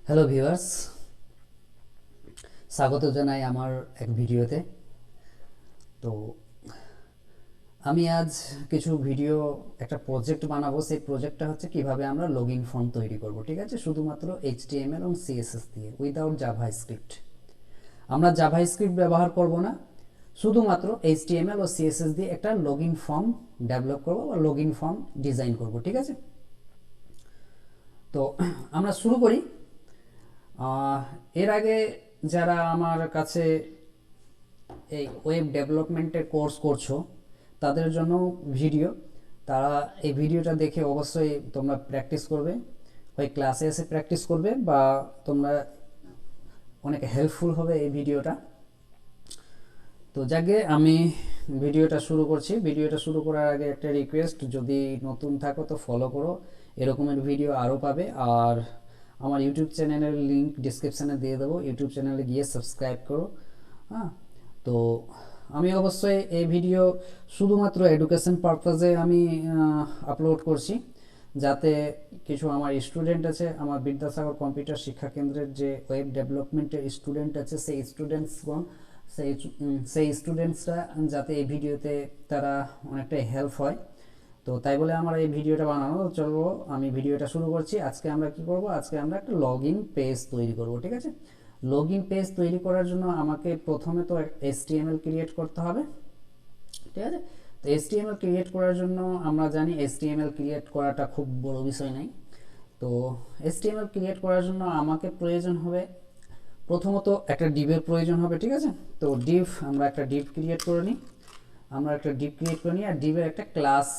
Hello viewers, স্বাগত জানাই আমার এক ভিডিওতে। তো আমি আজ কিছু ভিডিও একটা প্রজেক্ট বানাবো। সেই প্রজেক্টটা হচ্ছে কিভাবে আমরা লগইন ফর্ম তৈরি করব, ঠিক আছে, শুধুমাত্র HTML এবং CSS দিয়ে, উইদাউট জাভাস্ক্রিপ্ট। আমরা জাভাস্ক্রিপ্ট ব্যবহার করব না, শুধুমাত্র HTML ও CSS দিয়ে একটা লগইন ফর্ম ডেভেলপ করব বা লগইন ফর্ম ডিজাইন করব, ঠিক আছে। তো আমরা শুরু করি। এর আগে যারা আমার কাছে এই ওয়েব ডেভেলপমেন্টের কোর্স করছো তাদের জন্য ভিডিও, তারা এই ভিডিওটা দেখে অবশ্যই তোমরা প্র্যাকটিস করবে, হয় ক্লাসে এসে প্র্যাকটিস করবে বা তোমরা অনেক হেল্পফুল হবে এই ভিডিওটা। তো যাকে আমি ভিডিওটা শুরু করছি। ভিডিওটা শুরু করার আগে একটা রিকোয়েস্ট, যদি নতুন থাকো তো ফলো করো, এরকমের ভিডিও আরও পাবে। আর আমার ইউটিউব চ্যানেলের লিঙ্ক ডিসক্রিপশানে দিয়ে দেবো, ইউটিউব চ্যানেলে গিয়ে সাবস্ক্রাইব করো। হ্যাঁ, তো আমি অবশ্যই এই ভিডিও শুধুমাত্র এডুকেশন পারপাসে আমি আপলোড করছি, যাতে কিছু আমার স্টুডেন্ট আছে, আমার বিদ্যাসাগর কম্পিউটার শিক্ষা কেন্দ্রের যে ওয়েব ডেভেলপমেন্টের স্টুডেন্ট আছে, সেই স্টুডেন্টসগণ সেই স্টুডেন্টসরা যাতে এই ভিডিওতে তারা অনেকটাই হেল্প হয়। তো তাই বলে আমার এই ভিডিওটা বানানো। চলো আমি ভিডিওটা শুরু করছি। আজকে আমরা কি করব? আজকে আমরা একটা লগইন পেজ তৈরি করব, ঠিক আছে। লগইন পেজ তৈরি করার জন্য আমাকে প্রথমে তো HTML ক্রিয়েট করতে হবে, ঠিক আছে। তো HTML ক্রিয়েট করার জন্য আমরা জানি HTML ক্রিয়েট করাটা খুব বড় বিষয় নাই। তো HTML ক্রিয়েট করার জন্য আমাকে প্রয়োজন হবে, প্রথমত একটা ডিভের প্রয়োজন হবে, ঠিক আছে। তো আমরা একটা ডিভ ক্রিয়েট করে নিই। আর ডিভের একটা ক্লাস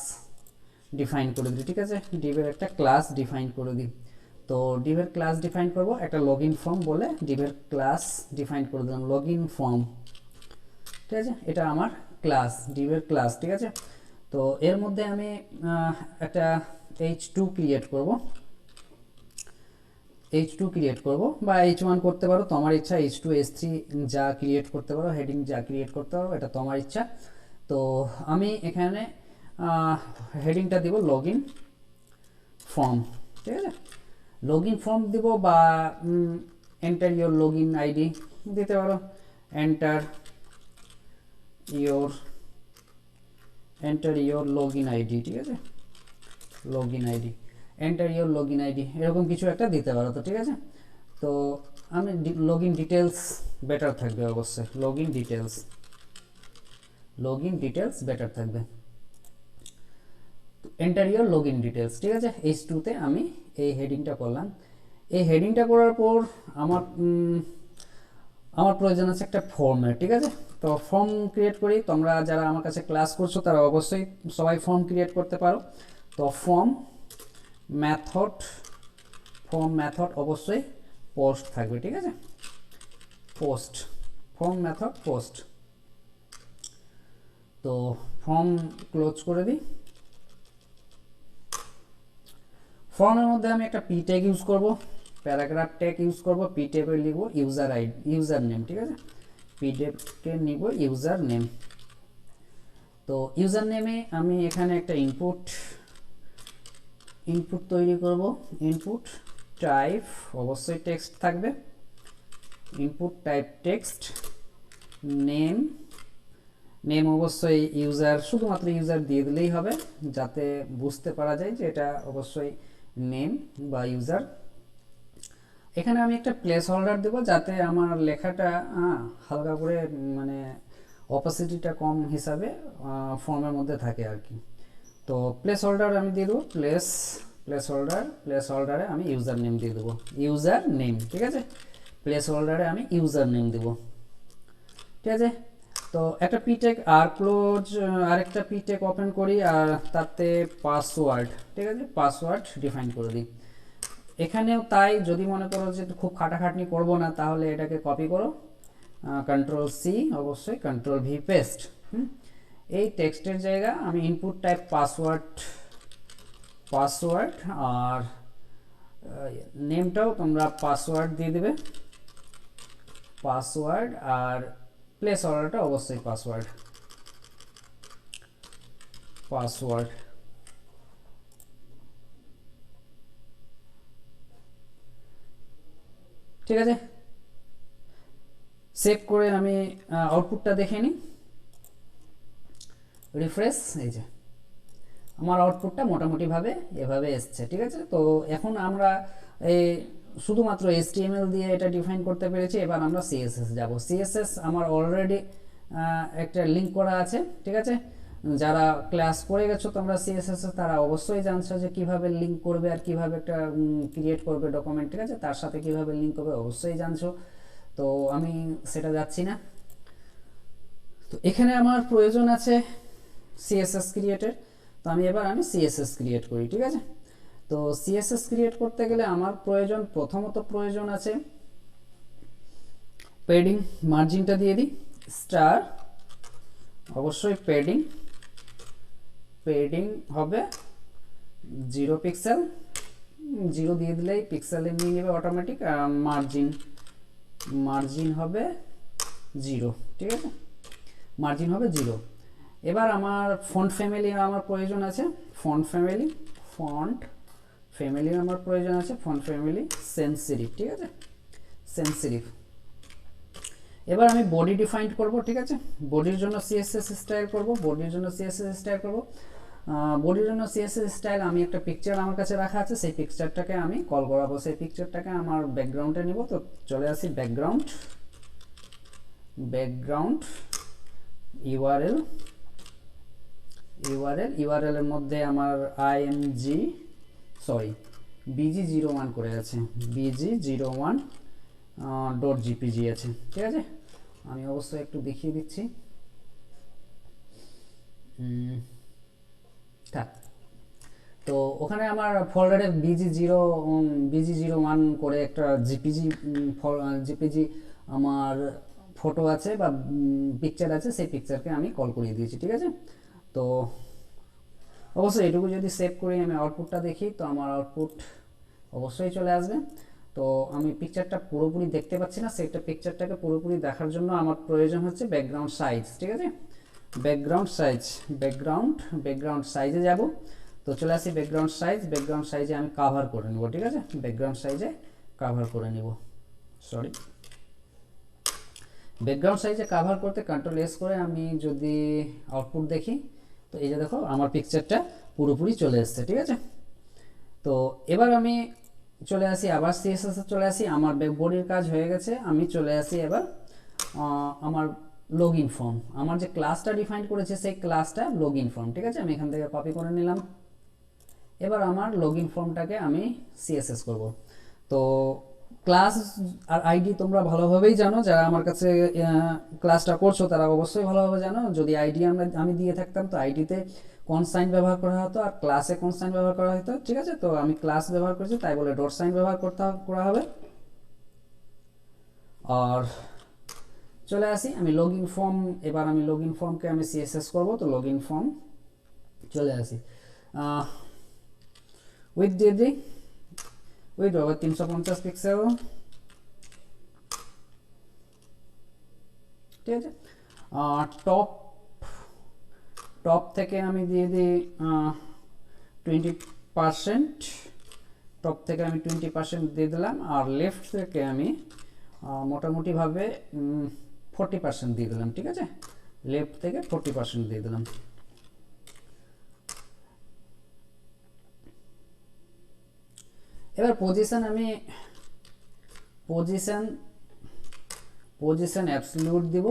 ডিফাইন করে দিই, ঠিক আছে। ডিভের একটা ক্লাস ডিফাইন করে দিই। তো ডিভের ক্লাস ডিফাইন করব একটা লগইন ফর্ম বলে, ডিভের ক্লাস ডিফাইন করে দিলাম লগইন ফর্ম, ঠিক আছে। এটা আমার ক্লাস, ডিভের ক্লাস, ঠিক আছে। তো এর মধ্যে আমি একটা h2 ক্রিয়েট করব, বা h1 করতে পারো, তোমার ইচ্ছা। h2 h3 যা ক্রিয়েট করতে পারো, হেডিং যা ক্রিয়েট করতে পারো, এটা তোমার ইচ্ছা। তো আমি এখানে হেডিংটা দিব লগইন ফর্ম, ঠিক আছে। লগইন ফর্ম দিব, বা এন্টার ইওর লগইন আইডি দিতে পারো। এন্টার ইওর লগইন আইডি, ঠিক আছে। এন্টার ইওর লগইন আইডি এরকম কিছু একটা দিতে পারো, তো ঠিক আছে। তো আমি লগইন ডিটেলস বেটার থাকবে, অবশ্যই লগইন ডিটেলস বেটার থাকবে। এন্টার ইওর লগইন ডিটেলস, ঠিক আছে। H2 তে আমি এই হেডিংটা করলাম। এই হেডিংটা করার পর আমার প্রয়োজন আছে একটা ফর্মের, ঠিক আছে। তো ফর্ম ক্রিয়েট করি। তোমরা যারা আমার কাছে ক্লাস করছো তারা অবশ্যই সবাই ফর্ম ক্রিয়েট করতে পারো। তো ফর্ম মেথড অবশ্যই পোস্ট থাকবে, ঠিক আছে। Form method post. তো ফর্ম ক্লোজ করে দিই। ফর্মের মধ্যে আমি একটা পি ট্যাগ ইউজ করব, প্যারাগ্রাফ ট্যাগ ইউজ করব। পি ট্যাগে লিখব ইউজার নেম, ঠিক আছে। পি ট্যাগকে নিব ইউজার নেম। তো ইউজার নেমে আমি এখানে একটা ইনপুট তৈরি করব। ইনপুট টাইপ অবশ্যই টেক্সট থাকবে, ইনপুট টাইপ টেক্সট। নেম অবশ্যই ইউজার, শুধুমাত্র ইউজার দিয়ে দিলেই হবে, যাতে বুঝতে পারা যায় যে এটা অবশ্যই নেম বা ইউজার। এখানে আমি একটা প্লেস হোল্ডার দেবো, যাতে আমার লেখাটা হালকা করে, মানে অপাসিটিটা কম হিসাবে ফর্মের মধ্যে থাকে আর কি। তো প্লেস হোল্ডার আমি দিয়ে দেবো, প্লেস হোল্ডারে আমি ইউজার নেম দিয়ে দেবো, ঠিক আছে। প্লেস হোল্ডারে আমি ইউজার নেম দেবো, ঠিক আছে। তো একটা পিটেক আরেকটা পিটেক ওপেন করি, আর তাতে পাসওয়ার্ড, ঠিক আছে, পাসওয়ার্ড ডিফাইন করে দিই। এখানেও তাই, যদি মনে করো যে খুব খাটাখাটনি করব না, তাহলে এটাকে কপি করো, কন্ট্রোল সি, অবশ্যই কন্ট্রোল ভি পেস্ট। এই টেক্সটের জায়গা আমি ইনপুট টাইপ পাসওয়ার্ড, আর নেমটাও তোমরা পাসওয়ার্ড দিয়ে দেবে, আর প্লেস অর্ডারটা অবশ্যই পাসওয়ার্ড। ঠিক আছে, সেভ করে আমি আউটপুটটা দেখে নিই, রিফ্রেশ। এই যে আমার আউটপুটটা মোটামুটিভাবে এভাবে এসছে। ঠিক আছে, তো এখন আমরা এই শুধুমাত্র HTML দিয়ে এটা ডিফাইন করতে পেরেছি। এবার আমরা CSS যাব। CSS আমার অলরেডি একটা লিঙ্ক করা আছে। ঠিক আছে, যারা ক্লাস করে গেছো তোমরা CSS তারা অবশ্যই জানছো যে কিভাবে লিঙ্ক করবে আর কিভাবে একটা ক্রিয়েট করবে ডকুমেন্ট। ঠিক আছে, তার সাথে কিভাবে লিঙ্ক করবে অবশ্যই জানছো, তো আমি সেটা যাচ্ছি না। তো এখানে আমার প্রয়োজন আছে CSS ক্রিয়েটের, তো এবার আমি CSS ক্রিয়েট করি। ঠিক আছে, তো CSS ক্রিয়েট করতে গেলে আমার প্রথমত প্রয়োজন আছে প্যাডিং, মার্জিনটা দিয়ে দিই স্টার, অবশ্যই প্যাডিং হবে 0 পিক্সেল, 0 দিয়ে দিলেই পিক্সেলে নিয়ে নেবে অটোমেটিক। মার্জিন হবে 0। ঠিক আছে, মার্জিন হবে 0। এবার আমার ফন্ট ফ্যামিলি আমার প্রয়োজন আছে, ফন্ট ফ্যামিলি আমার প্রয়োজন আছে, ফন্ট ফ্যামিলি সেন্সিটিভ। ঠিক আছে, সেন্সিটিভ। এবার আমি বডি ডিফাইন করব। ঠিক আছে, বডির জন্য CSS স্টাইল করব, বডির জন্য CSS স্টাইল আমি একটা পিকচার আমার কাছে রাখা আছে, সেই পিকচারটাকে আমি কল করাবো, সেই পিকচারটাকে আমার ব্যাকগ্রাউন্ডে নিব। তো চলে আসি ব্যাকগ্রাউন্ড ইউআরএল এর মধ্যে আমার bg01 করে আছে, bg01.jpg আছে। ঠিক আছে, আমি অবশ্যই একটু দেখিয়ে দিচ্ছি। তো ওখানে আমার ফোল্ডারে bg01 করে একটা জিপিজি আমার ফটো আছে বা পিকচার আছে, সেই পিকচারকে আমি কল করিয়ে দিয়েছি। ঠিক আছে, তো অবশ্যই এটুকু যদি সেভ করি আমি আউটপুটটা দেখি, তো আমার আউটপুট অবশ্যই চলে আসবে। তো আমি পিকচারটা পুরোপুরি দেখতে পাচ্ছি না, সেটা পিকচারটাকে পুরোপুরি দেখার জন্য আমার প্রয়োজন হচ্ছে ব্যাকগ্রাউন্ড সাইজ। ঠিক আছে, ব্যাকগ্রাউন্ড সাইজে যাব। তো চলে আসি ব্যাকগ্রাউন্ড সাইজে আমি কাভার করে নেব। ঠিক আছে, ব্যাকগ্রাউন্ড সাইজে কাভার করে নেব, ব্যাকগ্রাউন্ড সাইজে কাভার করতে Ctrl+S করে আমি যদি আউটপুট দেখি, তো এই যে দেখো আমার পিকচারটা পুরোপুরি চলে এসেছে। ঠিক আছে, তো এবার আমি চলে আসি আবার CSS এ চলে আসি, আমার বডির কাজ হয়ে গেছে। আমি চলে আসি এবার আমার লগইন ফর্ম, আমার যে ক্লাসটা ডিফাইন করেছে সেই ক্লাসটা লগইন ফর্ম। ঠিক আছে, আমি এখান থেকে কপি করে নিলাম। এবার আমার লগইন ফর্মটাকে আমি CSS করব। তো ক্লাস আর আইডি তোমরা ভালোভাবেই জানো, যারা আমার কাছে ক্লাসটা করছো তারা অবশ্যই ভালোভাবে জানো। যদি আইডি আমি দিয়ে থাকতাম তো আইডিতে কনসাইন ব্যবহার করা হতো আর ক্লাসে কনসাইন ব্যবহার করা হতো। ঠিক আছে, তো আমি ক্লাস ব্যবহার করেছি তাই বলে ডট সাইন ব্যবহার করা হবে। আর চলে আসি আমি লগইন ফর্ম, এবার আমি লগইন ফর্মকে আমি CSS করব। তো লগইন ফর্ম চলে আসি, উইথ দিয়ে দিই, উইথ হবে 350 পিক্সেল। ঠিক আছে, টপ থেকে আমি দিয়ে দিই 20%, টপ থেকে আমি 20% দিয়ে দিলাম। আর লেফট থেকে আমি মোটামুটিভাবে 40% দিয়ে দিলাম। ঠিক আছে, লেফট থেকে 40% দিয়ে দিলাম। এবার পজিশন অ্যাবসলিউট দিব।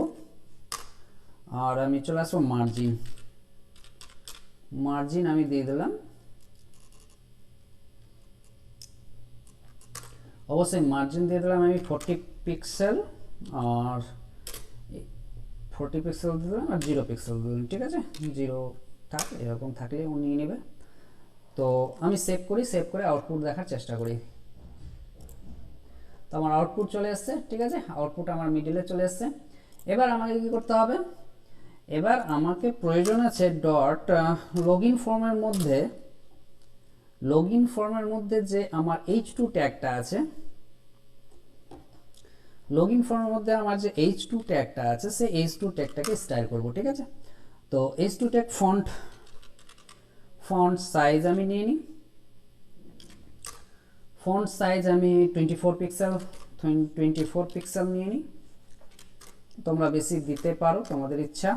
আর আমি চলে আসবো মার্জিন আমি দিয়ে দিলাম, অবশ্যই মার্জিন দিয়ে দিলাম আমি 40 পিক্সেল, আর 40 পিক্সেল দিলাম আর 0 পিক্সেল দিলাম। ঠিক আছে, 0 থাক, এরকম থাকলে ও নিয়ে নেবে। তো আমি সেভ করে আউটপুট দেখার চেষ্টা করি। তো আমার আউটপুট চলে এসছে। ঠিক আছে, আউটপুট আমার মিডিলে চলে এসছে। এবার আমাকে কি করতে হবে, এবার আমাকে প্রয়োজন আছে ডট লগইন ফর্মের মধ্যে যে আমার h2 ট্যাগটা আছে, লগইন ফর্মের মধ্যে আমার যে h2 ট্যাগটা আছে সেই h2 ট্যাগটাকে স্টাইল করব। ঠিক আছে, তো h2 ট্যাগ ফন্ট সাইজ আমি নিয়ে নিই, ফন্ট সাইজ আমি 24 পিক্সেল 24 পিক্সেল নিয়ে নিই, তোমরা বেশি দিতে পারো তোমাদের ইচ্ছা।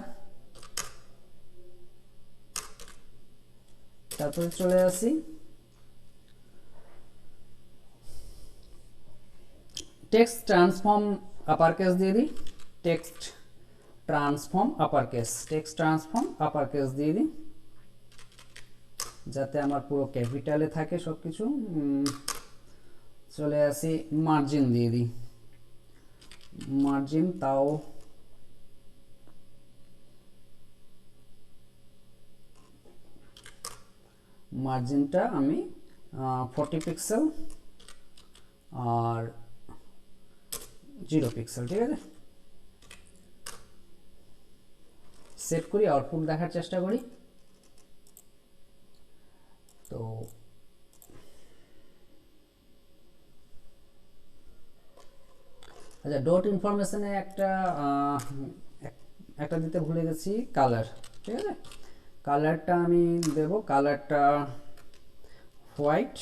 তারপরে চলে আসি টেক্সট ট্রান্সফর্ম আপার কেস দিয়ে দিই, text transform upper case, text transform upper case দিয়ে দিই যাতে আমার পুরো ক্যাপিটালে থাকে সব কিছু। চলে আসি মার্জিন দিয়ে দিই, মার্জিন তাও মার্জিনটা আমি 40 পিক্সেল আর 0 পিক্সেল, ঠিক আছে। সেভ করি, আউটপুট দেখার চেষ্টা করি। তো আচ্ছা, ডট ইনফরমেশনে একটা দিতে ভুলে গেছি, কালার, ঠিক আছে। কালারটা আমি দেব, কালারটা হোয়াইট,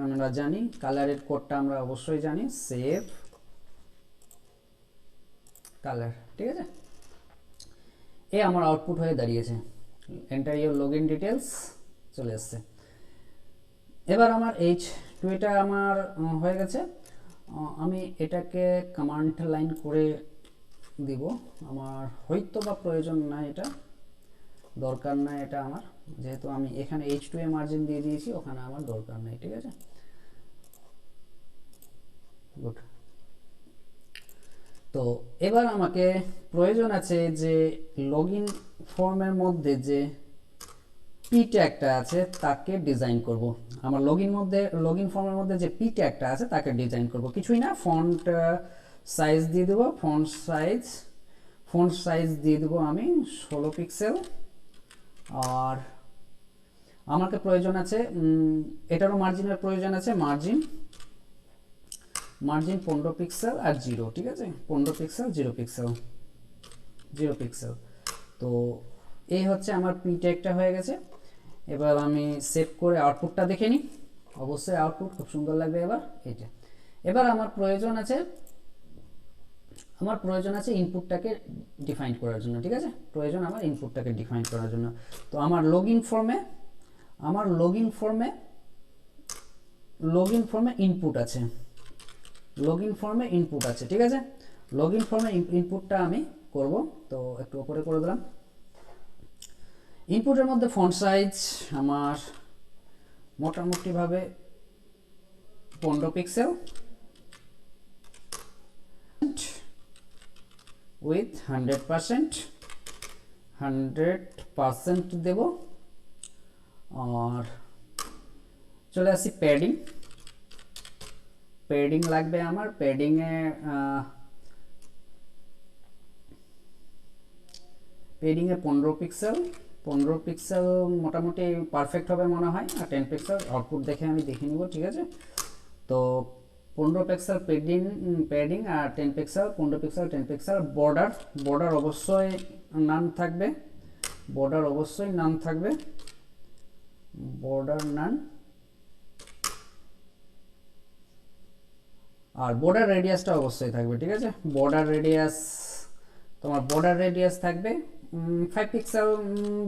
আমরা জানি কালারের কোডটা আমরা অবশ্যই জানি, সেভ কালার, ঠিক আছে। এ আমার আউটপুট হয়ে দাঁড়িয়েছে, এন্টার ইওর লগইন ডিটেলস চলে এসছে। এবার আমার H2 আমার হয়ে গেছে। আমি এটাকে কমান্ড লাইন করে দিব, আমার হয়তো বা প্রয়োজন নাই, এটা দরকার নাই, এটা আমার যেহেতু আমি এখানে H2 মার্জিন দিয়ে দিয়েছি, ওখানে আমার দরকার নাই, ঠিক আছে। গুড। তো এবার আমাকে প্রয়োজন আছে যে লগইন ফর্মের মধ্যে যে পি ট্যাগটা আছে তাকে ডিজাইন করব। আমার লগইন ফর্মের মধ্যে যে পি ট্যাগটা আছে তাকে ডিজাইন করব, কিছুই না, ফন্ট সাইজ দিয়ে দেবো, ফন্ট সাইজ দিয়ে দেবো আমি 16 পিক্সেল। আর আমাকে প্রয়োজন আছে এটারও মার্জিনের প্রয়োজন আছে, মার্জিন 15 পিক্সেল আর 0, ঠিক আছে, 15 পিক্সেল 0 পিক্সেল। তো এই হচ্ছে আমার পি ট্যাগটা হয়ে গেছে। এবার আমি সেভ করে আউটপুটটা দেখে নিই, অবশ্যই আউটপুট খুব সুন্দর লাগবে। এবার আমার প্রয়োজন আছে ইনপুটটাকে ডিফাইন করার জন্য, ঠিক আছে, প্রয়োজন আমার ইনপুটটাকে ডিফাইন করার জন্য। তো আমার লগইন ফর্মে ইনপুট আছে, ঠিক আছে। লগইন ফর্মে ইনপুটটা আমি করব, তো একটু উপরে করে দিলাম। ইনপুটের মধ্যে ফন্ট সাইজ আমার মোটামুটি ভাবে 15 পিক্সেল উইথ 100% দেব। আর চলে আসি প্যাডিং লাগবে আমার, প্যাডিংয়ে 15 পিক্সেল মোটামুটি পারফেক্ট হবে মনে হয়, আর 10 পিক্সেল আউটপুট দেখে আমি দেখে নিব, ঠিক আছে। তো 15 পিক্সেল প্যাডিং আর 10 পিক্সেল, 15 পিক্সেল 10 পিক্সেল। বর্ডার অবশ্যই নান থাকবে, বর্ডার নান। আর বর্ডার রেডিয়াসটা অবশ্যই থাকবে, ঠিক আছে। বর্ডার রেডিয়াস থাকবে 5 পিক্সেল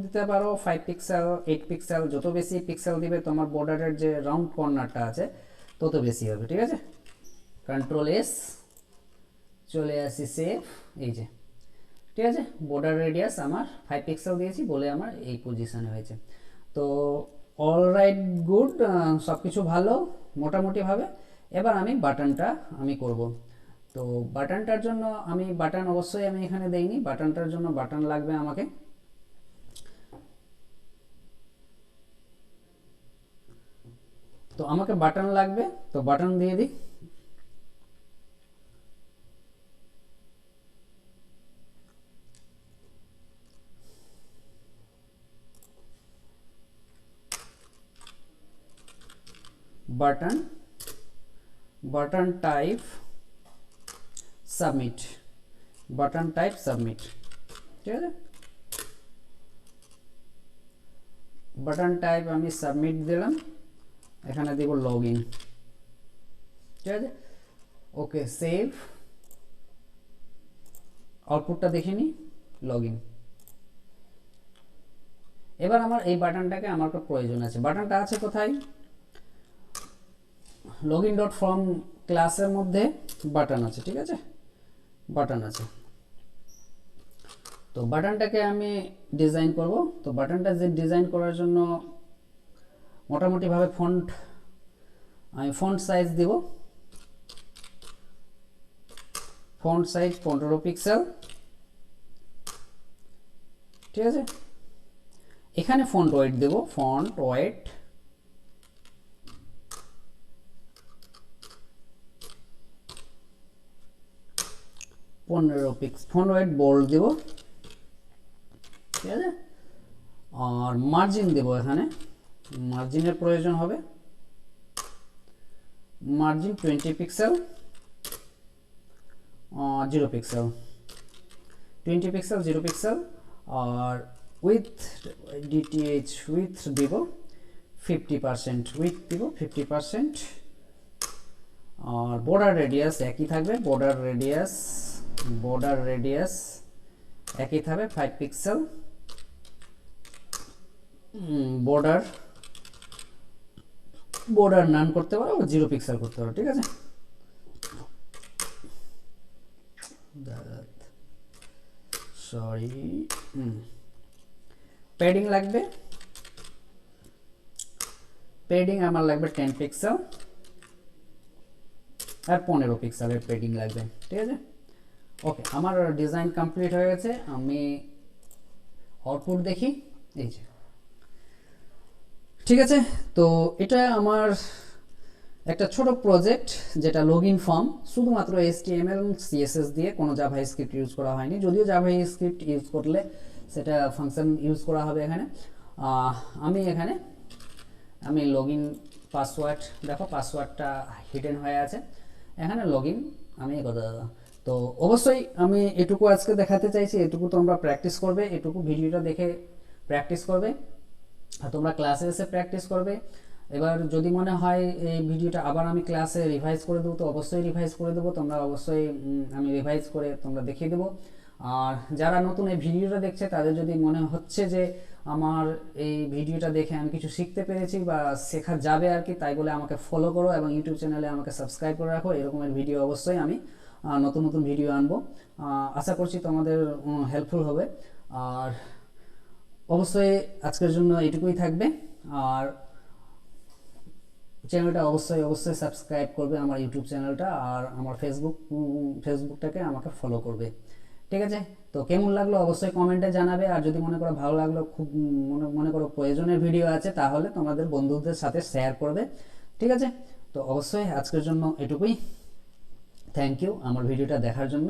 দিতে পারো, 5 পিক্সেল 8 পিক্সেল, যত বেশি পিক্সেল দিবে তোমার বর্ডারের যে রাউন্ড কর্নারটা আছে তত বেশি হবে, ঠিক আছে। কন্ট্রোল এস, চলে আসি সেভ, এই যে, ঠিক আছে। বর্ডার রেডিয়াস আমার 5 পিক্সেল দিয়েছি বলে আমার এই পজিশনে হয়েছে। তো অলরাইট, গুড, সব কিছু ভালো মোটামুটি ভাবে। এবার আমি বাটনটা করব। তো বাটনটার জন্য বাটন অবশ্যই আমি এখানে দেইনি, বাটনটার জন্য বাটন লাগবে আমাকে। তো আমাকে বাটন লাগবে, তো বাটন দিয়ে দিই। বাটন টাইপ সাবমিট, ঠিক আছে। বাটন টাইপ আমি সাবমিট দিলাম, এখানে দেব লগইন, ঠিক আছে। ওকে, সেভ, আউটপুটটা দেখিনি, লগ ইন। এবার আমার এই বাটনটাকে আমার প্রয়োজন আছে। বাটনটা আছে কোথায়? লগইন ডট ফর্ম ক্লাসের মধ্যে বাটন আছে, ঠিক আছে, বাটন আছে। তো বাটনটাকে আমি ডিজাইন করব। তো বাটনটা যে ডিজাইন করার জন্য মোটামুটিভাবে আমি ফন্ট সাইজ দেব, ফন্ট সাইজ 15 পিক্সেল, ঠিক আছে। এখানে ফন্ট ওয়েট দেব, font weight 15 pixel, font weight bold দেব, ঠিক আছে। আর মার্জিন দেব, এখানে মার্জিনের প্রয়োজন হবে, margin 20 pixel, 0 pixel, 20 pixel 0 pixel. আর উইথ ডিটিএইচ উইথ দিব 50%, উইথ দিব 50%। আর বর্ডার রেডিয়াস একই থাকবে, বর্ডার রেডিয়াস একই থাকবে 5 পিক্সেল। বর্ডার নান করতে পারো, 0 পিক্সেল করতে পারো, ঠিক আছে। সরি, প্যাডিং লাগবে, প্যাডিং আমার লাগবে 10 পিক্সেল আর 15 পিক্সেলের প্যাডিং লাগবে, ঠিক আছে। ওকে, আমার ডিজাইন কমপ্লিট হয়ে গেছে। আমি আউটপুট দেখি, এই যে, ঠিক আছে। তো এটা আমার একটা ছোট প্রজেক্ট, যেটা লগইন ফর্ম, শুধুমাত্র HTML CSS দিয়ে, কোনো জাভাস্ক্রিপ্ট ইউজ করা হয়নি। যদিও জাভাস্ক্রিপ্ট ইউজ করলে সেটা ফাংশন ইউজ করা হবে এখানে। আমি লগইন পাসওয়ার্ড, দেখো পাসওয়ার্ডটা হিডেন হয়ে আছে এখানে, লগইন আমি কথা। তো অবশ্যই আমি এটুকু আজকে দেখাতে চাইছি, এটুকু তোমরা প্র্যাকটিস করবে, এটুকু ভিডিওটা দেখে প্র্যাকটিস করবে, আর তোমরা ক্লাসে এসে প্র্যাকটিস করবে। এবার যদি মনে হয় এই ভিডিওটা আবার আমি ক্লাসে রিভাইজ করে দেবো, তো অবশ্যই রিভাইজ করে দেবো, তোমরা অবশ্যই আমি রিভাইজ করে তোমরা দেখিয়ে দেবো। আর যারা নতুন এই ভিডিওটা দেখছে, তাদের যদি মনে হচ্ছে যে আমার এই ভিডিওটা দেখে আমি কিছু শিখতে পেরেছি বা শেখা যাবে আর কি, তাই বলে আমাকে ফলো করো এবং ইউটিউব চ্যানেলে আমাকে সাবস্ক্রাইব করে রাখো। এরকমের ভিডিও অবশ্যই আমি নতুন নতুন ভিডিও আনবো, আশা করছি তোমাদের হেল্পফুল হবে। আর অবশ্যই আজকের জন্য এটুকুই থাকবে। আর চ্যানেলটা অবশ্যই সাবস্ক্রাইব করবে, আমার ইউটিউব চ্যানেলটা, আর আমার ফেসবুকটাকে আমাকে ফলো করবে, ঠিক আছে। তো কেমন লাগলো অবশ্যই কমেন্টে জানাবে। আর যদি মনে করো ভালো লাগলো, খুব মনে করো প্রয়োজনের ভিডিও আছে, তাহলে তোমাদের বন্ধুদের সাথে শেয়ার করবে, ঠিক আছে। তো অবশ্যই আজকের জন্য এটুকুই। থ্যাংক ইউ আমার ভিডিওটা দেখার জন্য।